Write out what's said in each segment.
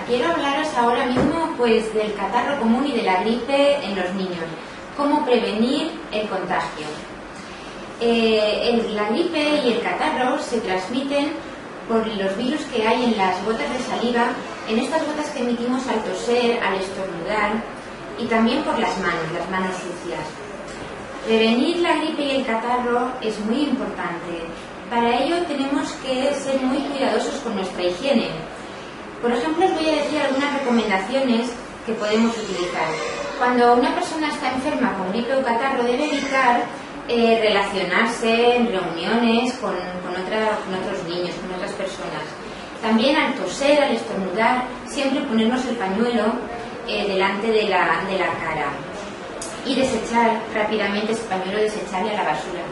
quiero hablaros ahora mismo pues del catarro común y de la gripe en los niños. Cómo prevenir el contagio. La gripe y el catarro se transmiten por los virus que hay en las gotas de saliva, en estas gotas que emitimos al toser, al estornudar, y también por las manos sucias. Prevenir la gripe y el catarro es muy importante. Para ello tenemos que ser muy cuidadosos con nuestra higiene. Por ejemplo, os voy a decir algunas recomendaciones que podemos utilizar. Cuando una persona está enferma con gripe o catarro, debe evitar relacionarse en reuniones con otros niños, con otras personas. También al toser, al estornudar, siempre ponernos el pañuelo delante de la cara y desechar rápidamente ese pañuelo, desecharle a la basura.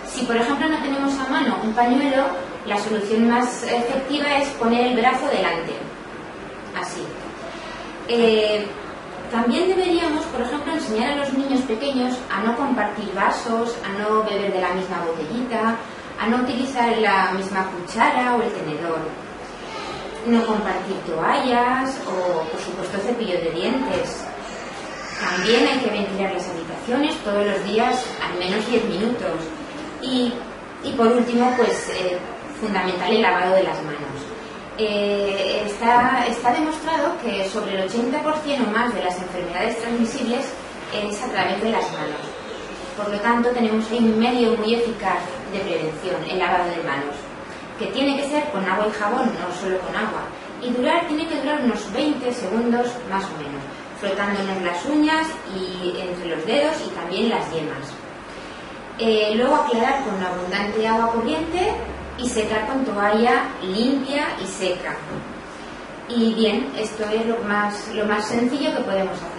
Si por ejemplo no tenemos a mano un pañuelo, la solución más efectiva es poner el brazo delante, así. También deberíamos, por ejemplo, enseñar a los niños pequeños a no compartir vasos, a no beber de la misma botellita, a no utilizar la misma cuchara o el tenedor, no compartir toallas o, por supuesto, cepillo de dientes. También hay que ventilar las habitaciones todos los días, al menos 10 minutos. Y por último, pues fundamental el lavado de las manos. Está demostrado que sobre el 80% o más de las enfermedades transmisibles es a través de las manos. Por lo tanto, tenemos ahí un medio muy eficaz de prevención, el lavado de manos, que tiene que ser con agua y jabón, no solo con agua. Y tiene que durar unos 20 segundos más o menos, frotándonos las uñas y entre los dedos y también las yemas. Luego aclarar con abundante agua corriente y secar con toalla limpia y seca. Y bien, esto es lo más sencillo que podemos hacer.